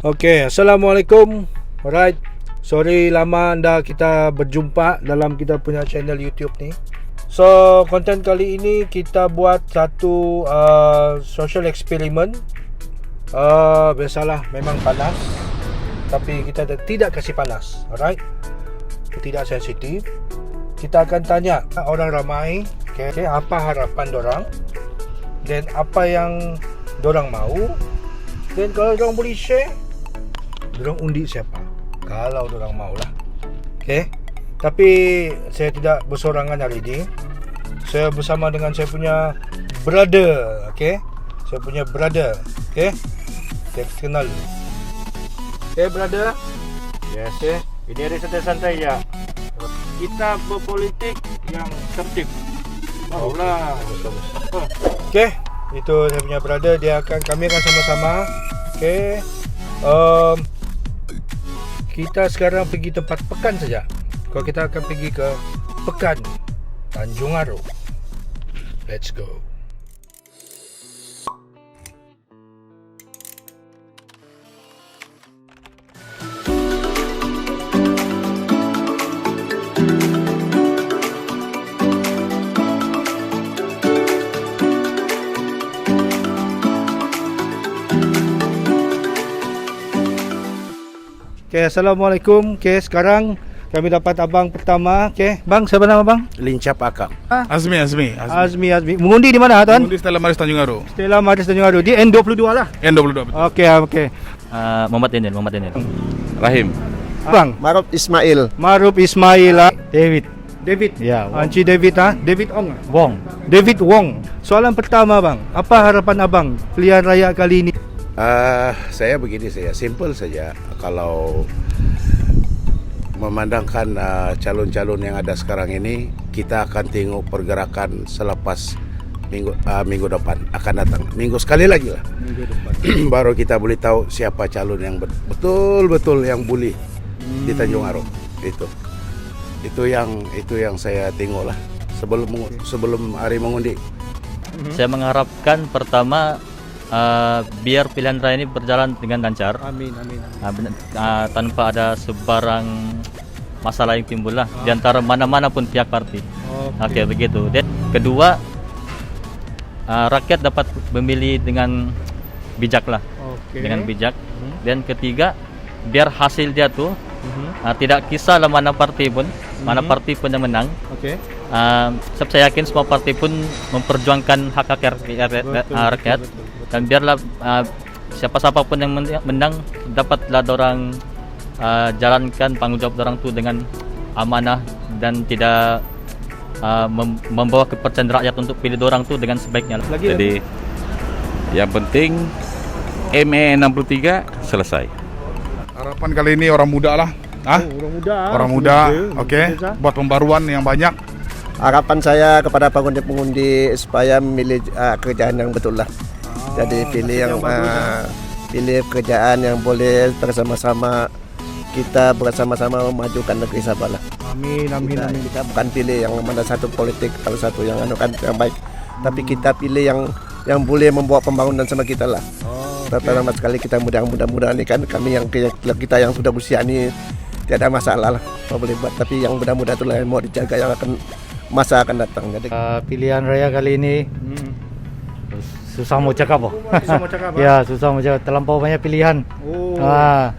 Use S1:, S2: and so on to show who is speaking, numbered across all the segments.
S1: Okay, Assalamualaikum. Alright, sorry lama anda kita berjumpa dalam kita punya channel YouTube ni. So, konten kali ini kita buat satu social experiment. Biasalah, memang panas, tapi kita tidak kasih panas. Alright, tidak sensitif. Kita akan tanya orang ramai, okay, apa harapan dorang, dan apa yang dorang mau. Dan kalau dorang boleh share, dorang undi siapa kalau dorang maulah. Okay, tapi saya tidak bersorangan hari ini. Saya bersama dengan saya punya brother. Okay, saya punya brother. Okay, saya kenal. Okay, brother. Yes, ini hari santai-santai ya. Kita berpolitik yang tertib. Maulah. Okay, itu saya punya brother. Kami akan sama-sama. Okay, kita sekarang pergi tempat Pekan saja. Kalau kita akan pergi ke Pekan Tanjung Aro. Let's go. Okay, Assalamualaikum. Okay, sekarang kami dapat abang pertama. Okay, bang, siapa nama bang?
S2: Lincap Akang.
S1: Azmi. Mengundi di mana tuan?
S2: Mengundi Stella Maris Tanjung Aro.
S1: Stella Maris Tanjung Aro. Di N22 lah.
S2: N22 betul.
S1: Okay.
S3: Muhammad Daniel.
S2: Rahim.
S1: Bang,
S4: Maruf
S1: Ismail.
S3: David. Ya.
S1: Anci David David Ong.
S3: David
S1: Wong. Soalan pertama bang, apa harapan abang pilihan raya kali ini?
S2: Saya begini saja, simple saja. Kalau memandangkan calon-calon yang ada sekarang ini, kita akan tengok pergerakan selepas minggu depan akan datang. Minggu sekali lagi lah. Minggu depan. Baru kita boleh tahu siapa calon yang betul-betul yang boleh di Tanjung Aro. Itu yang saya tengok lah sebelum hari mengundi.
S3: Saya mengharapkan pertama biar pilihan raya ini berjalan dengan lancar.
S1: Amin.
S3: Tanpa ada sebarang masalah yang timbul lah di antara mana-mana pun pihak parti. Oke, begitu. Dan kedua, rakyat dapat memilih dengan bijak lah. Dengan bijak. Dan ketiga, biar hasil dia tuh tidak kisah lah mana parti pun yang menang. Saya yakin semua parti pun memperjuangkan hak rakyat. Dan biarlah siapa-siapa pun yang menang dapatlah dorang jalankan tanggung jawab dorang tu dengan amanah dan tidak membawa kepercayaan rakyat untuk pilih dorang tu dengan sebaiknya.
S5: Jadi yang penting ME 63 selesai.
S2: Harapan kali ini orang muda lah. Orang muda. Oke. Buat pembaruan yang banyak.
S4: Harapan saya kepada pengundi supaya memilih kerjaan yang betul lah. Jadi pilih kerjaan yang boleh bersama-sama kita bersama-sama memajukan negeri Sabah lah.
S1: Amin.
S4: Kita bukan pilih yang mana satu politik kalau satu yang yang baik, tapi kita pilih yang boleh membawa pembangunan sama kita lah. Pertama sekali kita mudah-mudahan ini kan kami yang kita yang sudah usia ini tidak ada masalah lah, boleh buat. Tapi yang mudah-mudahan itulah yang mau dijaga yang masa akan datang. Jadi
S6: pilihan raya kali ini susah mau cakap. Ya, susah mau cakap. Terlampau banyak pilihan.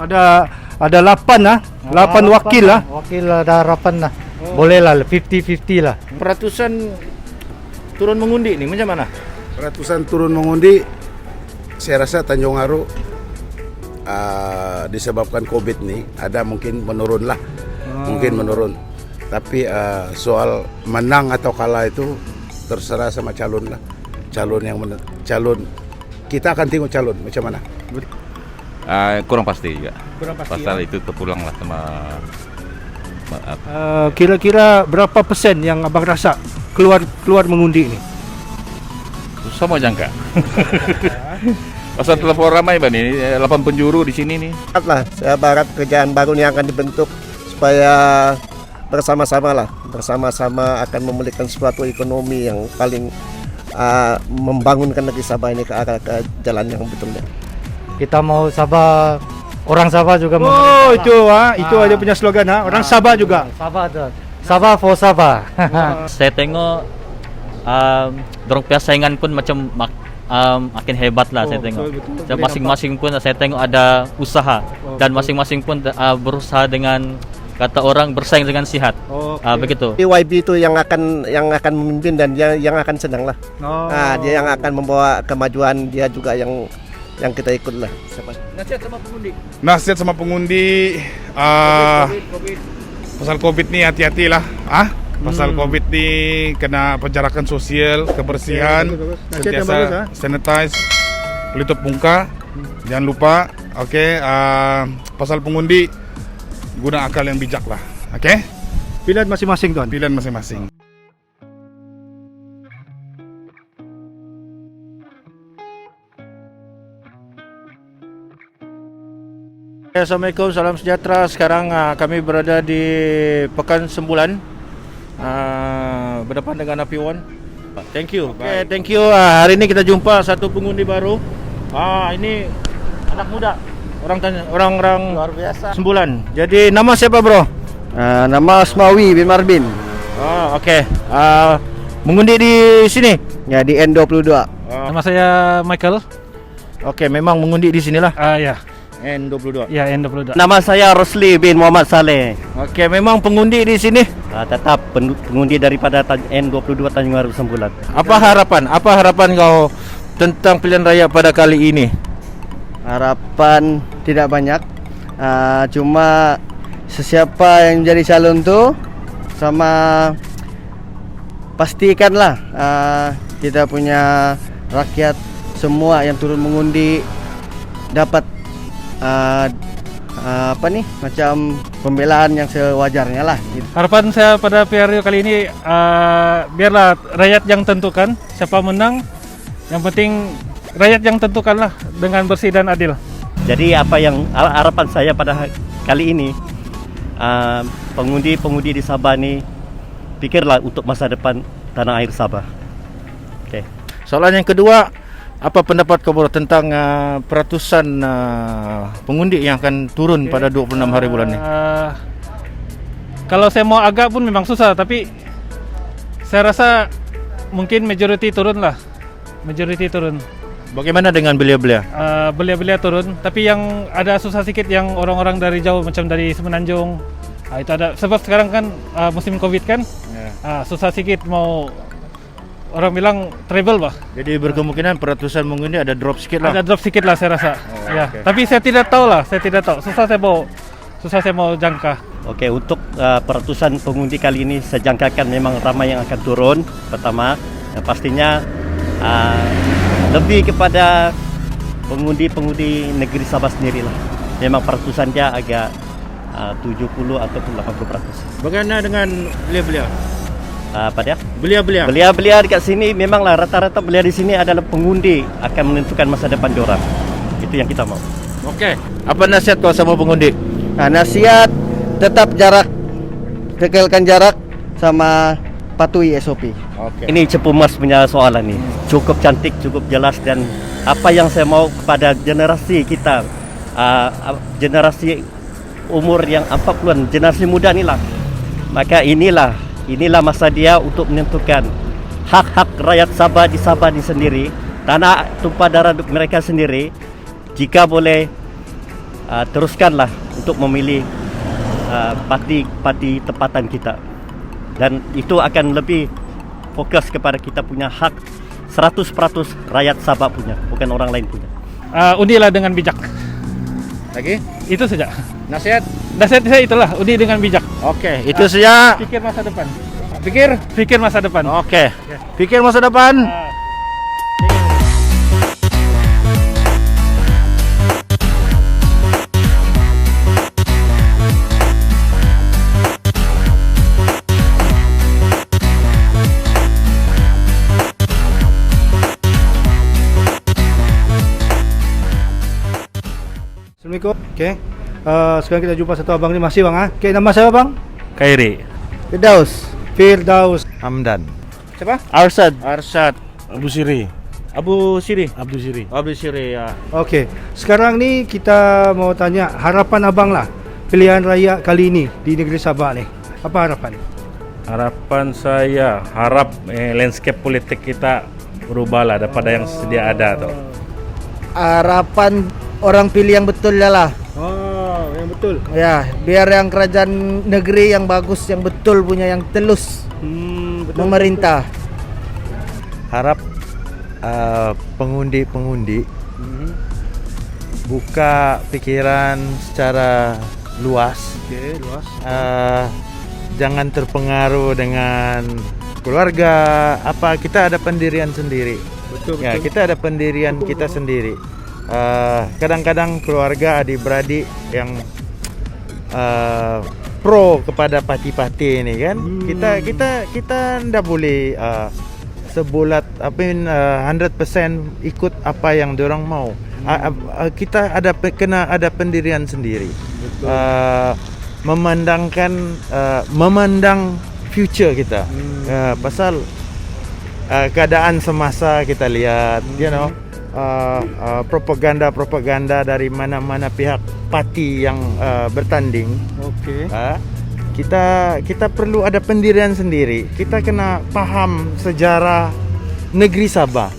S1: Ada 8 wakil lah.
S6: Wakil ada 8 lah. Boleh lah 50-50 lah.
S1: Peratusan turun mengundi ni macam mana?
S2: Ratusan turun mengundi. Saya rasa Tanjung Aro disebabkan COVID ni ada mungkin menurun lah. Tapi soal menang atau kalah itu terserah sama calon lah. Calon kita akan tengok calon macam mana.
S5: Kurang pasti juga. Pasal
S1: ya?
S5: itu terpulang lah sama.
S1: Kira-kira berapa persen yang abang rasa keluar mengundi ini?
S5: Susah mau jangka. Pasal telepon ramai bang ini 8 penjuru di sini nih.
S4: Saya berharap kerjaan baru yang akan dibentuk supaya bersama-sama akan memulihkan suatu ekonomi yang paling membangunkan negeri Sabah ini ke arah ke jalan yang betulnya.
S6: Kita mau Sabah orang Sabah juga
S1: Oh, itu ada punya slogan orang Sabah juga.
S6: Sabah tuh. Sabah for Sabah.
S3: Saya tengok dorong persaingan pun macam makin hebat lah saya tengok.
S1: betul.
S3: Dan masing-masing pun saya tengok ada usaha dan masing-masing pun berusaha dengan kata orang bersaing dengan sihat. Begitu.
S4: YB itu yang akan memimpin dan dia yang akan senang lah. Dia yang akan membawa kemajuan, dia juga yang kita ikut lah.
S7: Nasihat sama pengundi, pasal COVID ni hati-hatilah. Pasal COVID ni kena penjarakan sosial, kebersihan, sentiasa sanitize, pelitup muka, jangan lupa. Pasal pengundi guna akal yang bijak lah.
S1: Pilihan masing-masing tuan.
S7: Pilihan masing-masing.
S8: Assalamualaikum, salam sejahtera. Sekarang kami berada di Pekan Sembulan, berdepan dengan Api One. Thank you. Thank you. Hari ini kita jumpa satu pengundi baru. Ini anak muda, orang luar biasa. Sembulan. Jadi nama siapa bro?
S4: Nama Asmawi bin Marbin.
S8: Mengundi di sini?
S4: Ya, di N22.
S6: Nama saya Michael.
S8: Memang mengundi di sinilah.
S6: Ya.
S8: N22.
S6: Ya, N22.
S9: Nama saya Rosli bin Muhammad Saleh.
S8: Memang pengundi di sini.
S9: Tetap pengundi daripada N22 Tanjung Aru Sembulan.
S8: Apa harapan kau tentang pilihan raya pada kali ini?
S4: Harapan tidak banyak. Cuma sesiapa yang jadi calon tu sama pastikanlah kita punya rakyat semua yang turun mengundi dapat macam pembelaan yang sewajarnya lah.
S6: Harapan saya pada PRU kali ini biarlah rakyat yang tentukan siapa menang. Yang penting rakyat yang tentukanlah dengan bersih dan adil.
S9: Jadi apa yang harapan saya pada kali ini, pengundi di Sabah ni pikirlah untuk masa depan tanah air Sabah.
S8: Soalan yang kedua, apa pendapat kau bro tentang peratusan pengundi yang akan turun pada 26 hari bulan ni?
S6: Kalau saya mau agak pun memang susah, tapi saya rasa mungkin majority turun lah. Majority turun.
S8: Bagaimana dengan belia-belia?
S6: Belia-belia turun, tapi yang ada susah sedikit yang orang-orang dari jauh macam dari Semenanjung. Itu ada sebab sekarang kan musim Covid kan. Susah sedikit mau orang bilang travel bah.
S8: Jadi berkemungkinan peratusan mengundi ada drop sikit lah.
S6: Ada drop sikit lah saya rasa. Tapi saya tidak tahu lah, Susah saya mau jangka.
S9: Untuk peratusan pengundi kali ini saya jangkakan memang ramai yang akan turun. Pertama, pastinya lebih kepada pengundi negeri Sabah sendirilah. Memang peratusan dia agak 70 ataupun 80%.
S8: Bagaimana dengan belia-belia?
S9: Belia-belia dekat sini memanglah rata-rata belia di sini adalah pengundi akan menentukan masa depan diorang. Itu yang kita mau.
S8: Apa nasihat kau sama pengundi?
S4: Nasihat tetap jarak, kekalkan jarak sama patuhi SOP.
S9: Ini Cepu Mas punya soalan nih. Cukup cantik, cukup jelas, dan apa yang saya mau kepada generasi kita, generasi umur yang 40-an, generasi muda inilah. Maka inilah masa dia untuk menentukan hak-hak rakyat Sabah di Sabah ini sendiri, tanah tumpah darah mereka sendiri. Jika boleh, teruskanlah untuk memilih parti tempatan kita, dan itu akan lebih fokus kepada kita punya hak 100% rakyat Sabah punya, bukan orang lain punya.
S6: Undilah dengan bijak.
S8: Lagi?
S6: Itu saja.
S8: Nasihat
S6: saya itulah, undi dengan bijak.
S8: Itu saja.
S6: Pikir masa depan.
S8: Pikir
S6: masa depan.
S8: Pikir masa depan.
S1: Assalamualaikum. Sekarang kita jumpa satu abang ni masih bang. Nama siapa bang?
S3: Khairi.
S1: Firdaus.
S6: Hamdan.
S8: Siapa?
S6: Arshad.
S8: Arsyad.
S7: Abu Siri.
S8: Abu Siri.
S10: Abdul Siri.
S8: Abdul Siri ya.
S1: Okey, sekarang ni kita mau tanya harapan abang lah pilihan raya kali ini di negeri Sabah ni. Apa harapan?
S10: Harapan saya harap landscape politik kita berubahlah daripada yang sedia ada tu.
S11: Harapan orang pilih yang betul lah.
S1: Oh, yang betul.
S11: Ya, biar yang kerajaan negeri yang bagus, yang betul punya, yang telus memerintah.
S12: Harap pengundi-pengundi buka pikiran secara luas.
S1: Okey, luas.
S12: Jangan terpengaruh dengan keluarga. Kita ada pendirian sendiri.
S1: Betul.
S12: Ya, kita ada pendirian kita sendiri. Kadang-kadang keluarga adik-beradik yang pro kepada parti-parti ini kan. Kita ndak boleh sebulat 100% ikut apa yang diorang mau. Kita kena ada pendirian sendiri. Memandang future kita. Pasal keadaan semasa kita lihat, propaganda dari mana-mana pihak parti yang bertanding.
S1: Okey.
S12: Kita perlu ada pendirian sendiri. Kita kena faham sejarah negeri Sabah.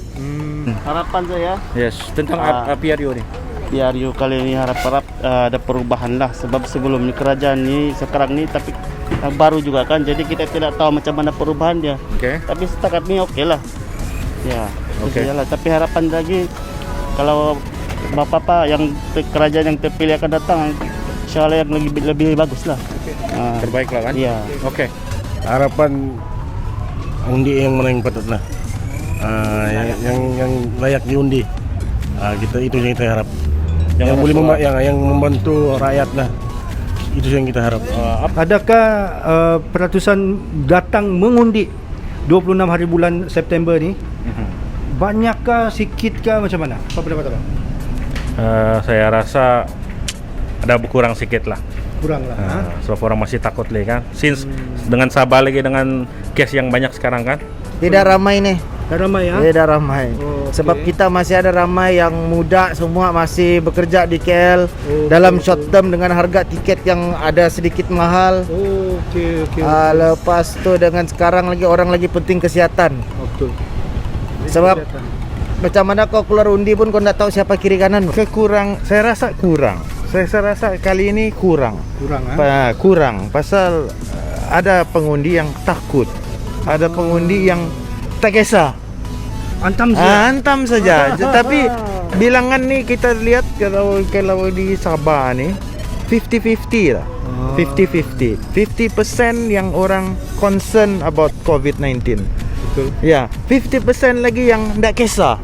S9: Harapan saya
S8: Yes, tentang PRU ni.
S9: PRU kali ini harap ada perubahan lah, sebab sebelum ni kerajaan ni sekarang ni tapi baru juga kan, jadi kita tidak tahu macam mana perubahan dia.
S8: Okey.
S9: Tapi setakat ni okey lah. Ya,
S8: Okey.
S9: okey lah. Tapi harapan lagi kalau bapa yang kerajaan yang terpilih akan datang, insyaAllah yang lebih bagus lah.
S8: Terbaik lah kan?
S9: Iya.
S8: Okey.
S10: Harapan undi yang mana yang patut lah. Yang layak diundi. Itu yang kita harap. Yang boleh yang membantu rakyat lah. Itu yang kita harap.
S1: Adakah peratusan datang mengundi 26 hari bulan September ni? Banyakkah, sikitkah, macam mana? Apa pendapat abang?
S10: Saya rasa ada berkurang sikit lah.
S1: Kurang lah.
S10: Sebab orang masih takut lagi kan. Since dengan Sabah lagi dengan kes yang banyak sekarang kan.
S11: Tidak ramai nih.
S1: Dah ramai ya?
S11: Tidak ramai.
S1: Oh,
S11: Sebab
S1: okey.
S11: kita masih ada ramai yang muda semua masih bekerja di KL dalam short term dengan harga tiket yang ada sedikit mahal.
S1: Okey.
S11: Lepas tu dengan sekarang lagi orang lagi penting kesihatan.
S1: Betul.
S11: Sebab macam mana kau keluar undi pun kau tak tahu siapa kiri kanan.
S12: Saya rasa kurang. Saya rasa kali ini kurang. Kurang pasal ada pengundi yang takut. Ada pengundi yang tak kisah. Antam saja. Tapi bilangan ni kita lihat kalau di Sabah ni 50-50 lah. 50-50. 50% yang orang concern about COVID-19.
S1: Betul.
S12: Ya, 50% lagi yang tak kisah.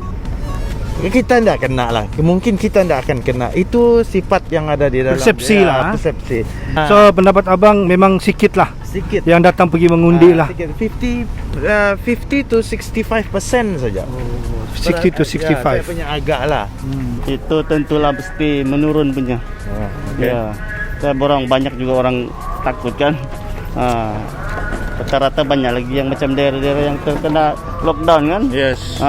S12: Kita tidak kena lah. Mungkin kita tidak akan kena. Itu sifat yang ada di dalam
S1: Persepsi lah.
S12: Persepsi.
S1: So pendapat abang memang sikit lah
S12: Sikit.
S1: yang datang pergi mengundi lah.
S12: Sikit. 50 to 65% saja.
S1: 60 to 65.
S12: Saya punya agak lah.
S9: Itu tentulah mesti menurun punya.
S12: Okay.
S9: Ya. Orang banyak juga orang takut kan. Rata-rata banyak lagi yang macam daerah-daerah yang terkena lockdown kan.
S8: Yes.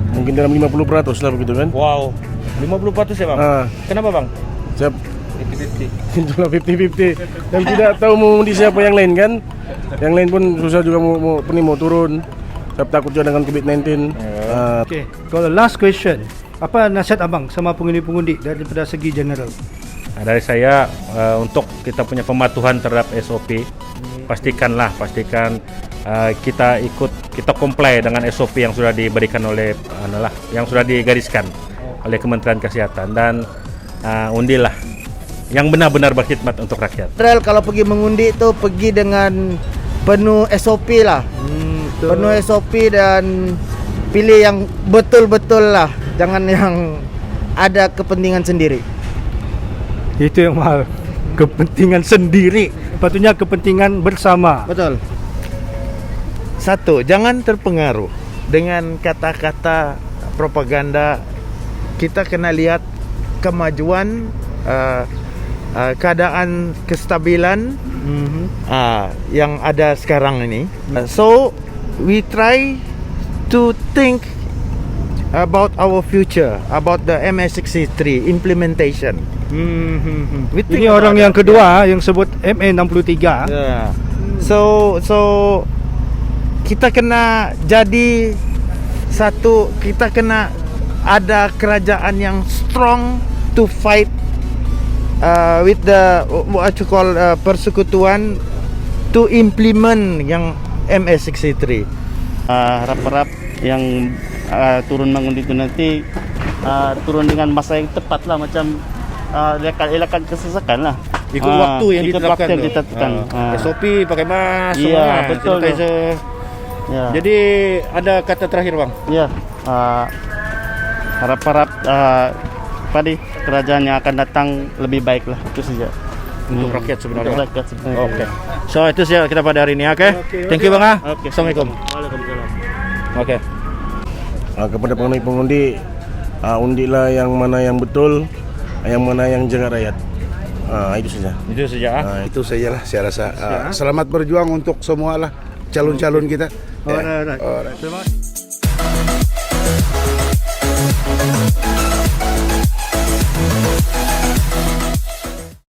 S10: Mungkin dalam 50% lah begitu kan.
S8: Wow. 50% ya, Bang? Kenapa, Bang?
S10: Siap. 50-50. Itulah 50-50. Dan tidak tahu mau undi siapa yang lain kan. Yang lain pun susah juga mau turun. Sebab takut juga dengan COVID-19.
S1: Okay. Kalau last question, apa nasihat abang sama pengundi-pengundi daripada segi general?
S10: Dari saya untuk kita punya pematuhan terhadap SOP, pastikan kita comply dengan SOP yang sudah diberikan oleh yang sudah digariskan oleh Kementerian Kesehatan, dan undilah yang benar-benar berkhidmat untuk rakyat.
S11: General kalau pergi mengundi itu pergi dengan penuh SOP lah. Penuh SOP dan pilih yang betul-betul lah. Jangan yang ada kepentingan sendiri.
S1: Itu yang mahal. Kepentingan sendiri. Patutnya kepentingan bersama.
S11: Betul.
S12: Satu, jangan terpengaruh dengan kata-kata propaganda. Kita kena lihat kemajuan, keadaan kestabilan yang ada sekarang ini. So we try to think about our future, about the MA63 implementation. We think
S1: Ini orang
S12: about
S1: yang
S12: that.
S1: kedua yang sebut MA63.
S12: Yeah. So kita kena jadi satu, kita kena ada kerajaan yang strong to fight with the what you call persekutuan to implement yang MA63.
S9: Harap-harap yang turun mengundi itu nanti turun dengan masa yang tepat lah, macam elakkan kesesakan lah.
S8: Ikut waktu yang
S9: ikut
S8: ditetapkan.
S9: waktu yang ditetapkan.
S8: SOP pakai mask,
S9: Iya,
S8: semua,
S9: betul.
S8: sanitizer.
S9: Ya.
S8: Jadi ada kata terakhir bang.
S9: Ya, harap-harap kerajaan yang akan datang lebih baik lah, itu saja.
S8: Untuk rakyat sebenarnya.
S9: Untuk rakyat sebenarnya.
S8: Oke. So itu saja kita pada hari ini, oke? Thank you bang.
S9: Oke.
S8: Assalamualaikum.
S9: Waalaikumsalam.
S8: Oke.
S4: Kepada pengundi-pengundi, undilah yang mana yang betul, yang mana yang jaga rakyat. Itu saja.
S8: Itu saja.
S2: Itu sajalah saya rasa. Selamat berjuang untuk semua lah calon-calon kita.
S1: Alright.
S2: Alright.
S1: Terima kasih.